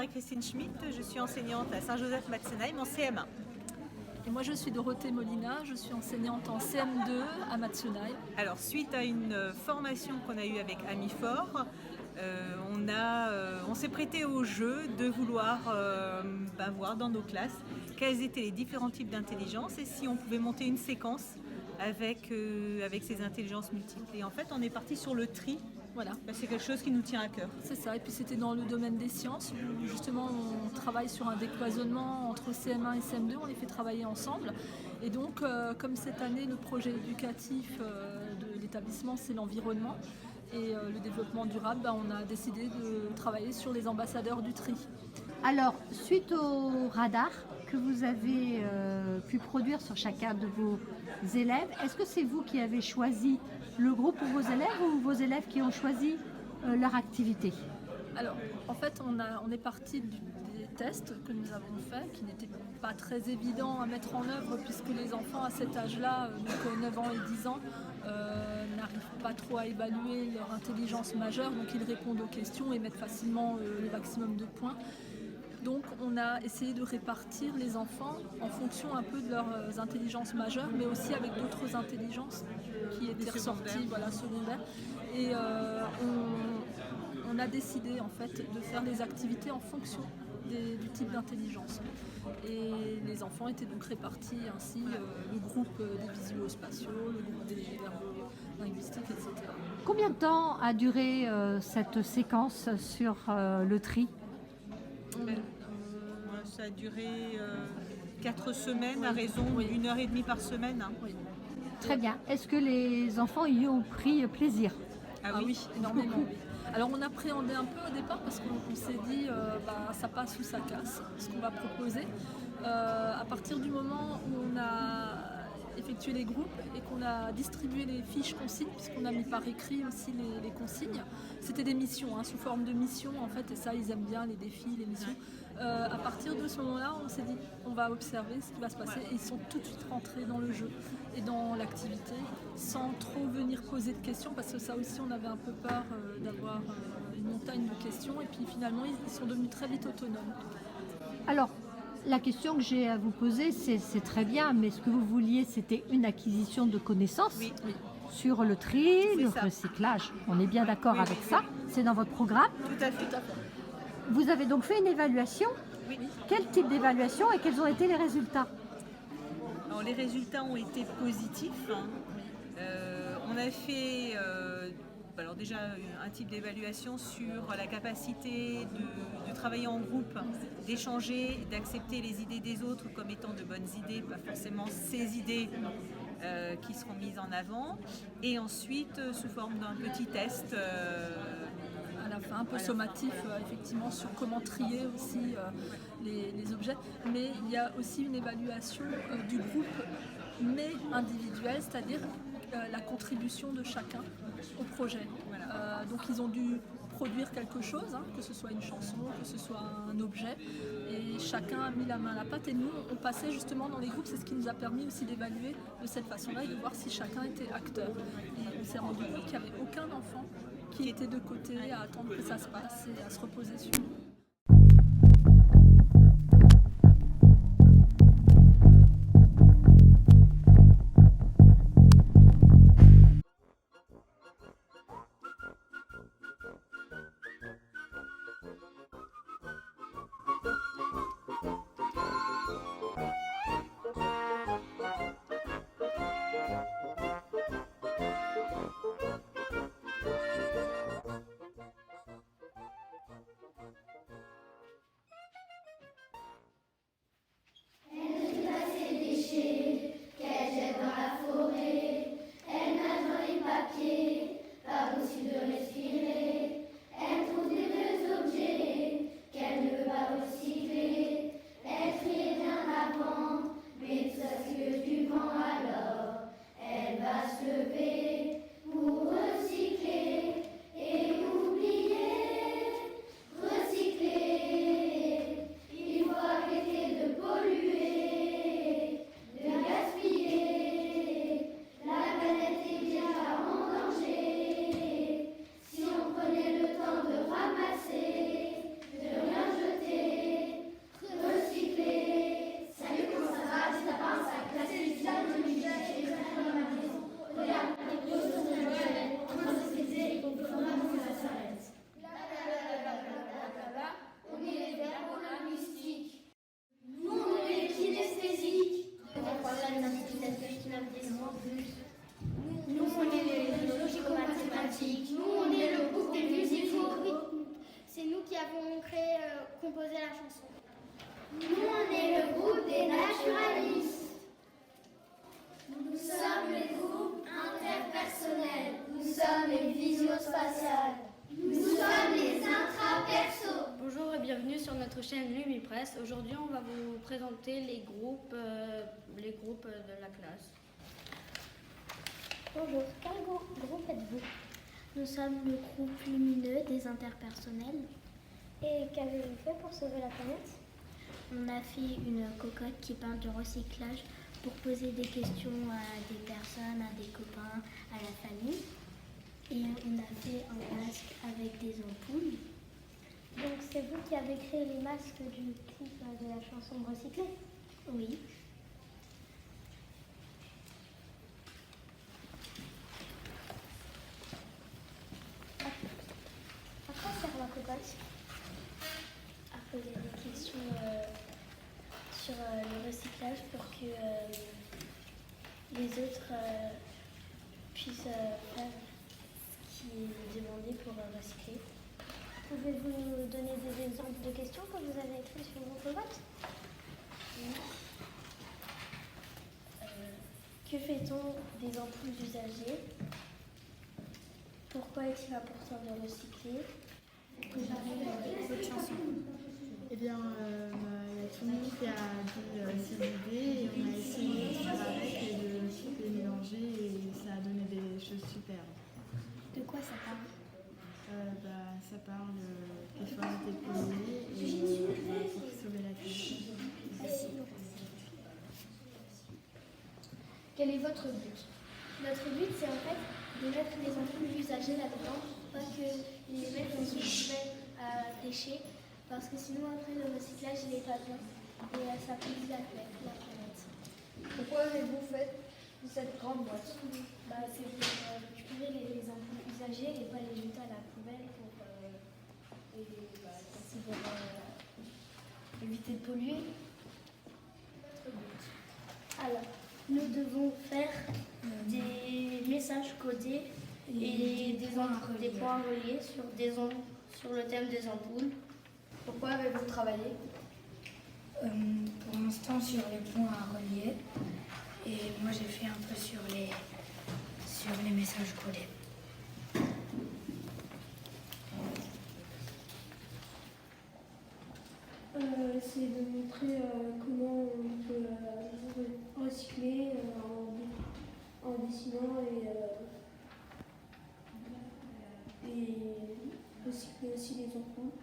Marie-Christine Schmitt, je suis enseignante à Saint-Joseph-Matzenheim en CM1. Et moi je suis Dorothée Molina, je suis enseignante en CM2 à Matzenheim. Alors suite à une formation qu'on a eue avec Amifor, on s'est prêté au jeu de vouloir voir dans nos classes quels étaient les différents types d'intelligence et si on pouvait monter une séquence avec ces intelligences multiples. Et en fait on est parti sur le tri. Voilà. C'est quelque chose qui nous tient à cœur. C'est ça, et puis c'était dans le domaine des sciences où justement on travaille sur un décloisonnement entre CM1 et CM2, on les fait travailler ensemble. Et donc comme cette année le projet éducatif de l'établissement c'est l'environnement et le développement durable, on a décidé de travailler sur les ambassadeurs du tri. Alors, suite au radar que vous avez pu produire sur chacun de vos élèves, est-ce que c'est vous qui avez choisi le groupe pour vos élèves ou vos élèves qui ont choisi leur activité? Alors, en fait, on est parti des tests que nous avons faits, qui n'étaient pas très évidents à mettre en œuvre, puisque les enfants à cet âge-là, donc 9 ans et 10 ans, n'arrivent pas trop à évaluer leur intelligence majeure, donc ils répondent aux questions et mettent facilement le maximum de points. Donc on a essayé de répartir les enfants en fonction un peu de leurs intelligences majeures, mais aussi avec d'autres intelligences qui étaient ressorties, secondaires. Et on a décidé en fait de faire les activités en fonction du type d'intelligence. Et les enfants étaient donc répartis ainsi, le groupe des visuospatiaux, le groupe des linguistiques, etc. Combien de temps a duré cette séquence sur le tri? Ça a duré 4 semaines à raison d'1 heure et demie par semaine. Oui. Très bien. Est-ce que les enfants y ont pris plaisir? Ah oui, énormément. Oui. Alors on appréhendait un peu au départ parce qu'on s'est dit ça passe ou ça casse, ce qu'on va proposer. À partir du moment où on a effectué les groupes et qu'on a distribué les fiches consignes, puisqu'on a mis par écrit aussi les consignes, c'était des missions, sous forme de missions en fait, et ça ils aiment bien les défis, les missions. À partir de ce moment-là, on s'est dit on va observer ce qui va se passer et ils sont tout de suite rentrés dans le jeu et dans l'activité sans trop venir poser de questions parce que ça aussi on avait un peu peur d'avoir une montagne de questions et puis finalement ils sont devenus très vite autonomes. Alors, la question que j'ai à vous poser, c'est très bien, mais ce que vous vouliez, c'était une acquisition de connaissances sur le tri, le recyclage. On est bien d'accord avec ça. C'est dans votre programme. Tout à fait. Vous avez donc fait une évaluation. Oui. Quel type d'évaluation et quels ont été les résultats? Alors, les résultats ont été positifs. On a fait déjà un type d'évaluation sur la capacité de travailler en groupe, d'échanger, d'accepter les idées des autres comme étant de bonnes idées, pas forcément ces idées qui seront mises en avant. Et ensuite, sous forme d'un petit test à la fin, un peu sommatif, effectivement, sur comment trier aussi les objets. Mais il y a aussi une évaluation du groupe, mais individuelle, c'est-à-dire la contribution de chacun au projet. Donc ils ont dû produire quelque chose, que ce soit une chanson, que ce soit un objet, et chacun a mis la main à la pâte et nous on passait justement dans les groupes, c'est ce qui nous a permis aussi d'évaluer de cette façon-là et de voir si chacun était acteur. Et on s'est rendu compte qu'il n'y avait aucun enfant qui était de côté à attendre que ça se passe et à se reposer sur nous. spatiale. Nous sommes les intrapersos. Bonjour et bienvenue sur notre chaîne Lumipresse. Aujourd'hui, on va vous présenter les groupes de la classe. Bonjour, quel groupe êtes-vous? Nous sommes le groupe lumineux des interpersonnels. Et qu'avez-vous fait pour sauver la planète? On a fait une cocotte qui parle de recyclage pour poser des questions à des personnes, à des copains, à la famille. Et on a fait un masque avec des ampoules. Donc c'est vous qui avez créé les masques du clip de la chanson Recycler? Oui. À quoi sert la cocotte? À poser des questions sur le recyclage pour que les autres puissent faire ce qui est demandé pour recycler. Pouvez-vous donner des exemples de questions que vous avez écrites sur vos cocottes? Oui. Que fait-on des ampoules usagées? Pourquoi est-il important de recycler? Cette chanson. Eh bien, il y a tout le monde qui a dit ses idées et on a essayé de faire avec et de les mélanger et ça a donné des choses super. De quoi ça parle? Ça parle qu'il faut arrêter de polluer et pour sauver la planète. Merci. Quel est votre but? Notre but, c'est en fait de mettre les ampoules usagées là-dedans, pas que les mettre dans une poubelle à déchets, parce que sinon après le recyclage il n'est pas bien et ça pollue la planète. Pourquoi avez-vous fait cette grande boîte? C'est pour récupérer les ampoules usagées et pas les jeter à la poubelle pour éviter de polluer. Alors, nous devons faire des messages codés et des points reliés sur le thème des ampoules. Pourquoi avez-vous travaillé? Pour l'instant sur les points à relier et moi j'ai fait un peu sur les messages codés. C'est de montrer comment on peut recycler en dessinant et recycler aussi les ampoules.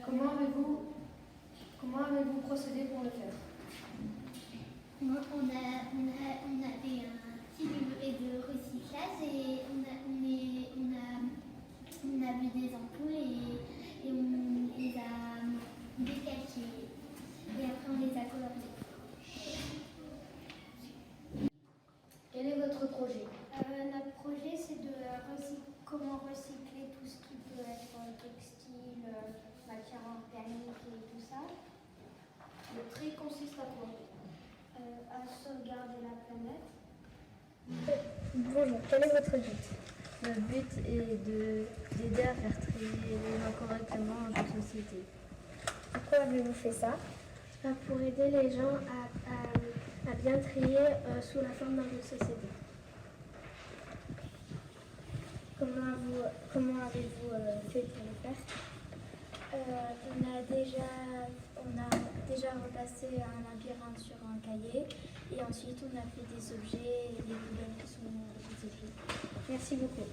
Comment avez-vous procédé pour le faire? On avait un petit livret de recyclage et on a vu des ampoules et on les a décalquées et après on les a colorées. Quel est votre projet? Notre projet c'est de comment recycler tout ce qui peut être textile, matière organique et tout ça. Le tri consiste à quoi? À sauvegarder la planète. Bonjour, quel est votre but? Le but est d'aider à faire trier les gens correctement dans une société. Pourquoi avez-vous fait ça? Pour aider les gens à bien trier sous la forme d'une société. Comment avez-vous fait pour le faire? On a déjà repassé un labyrinthe sur un cahier et ensuite on a fait des objets et des poubelles qui sont recyclés. Merci beaucoup.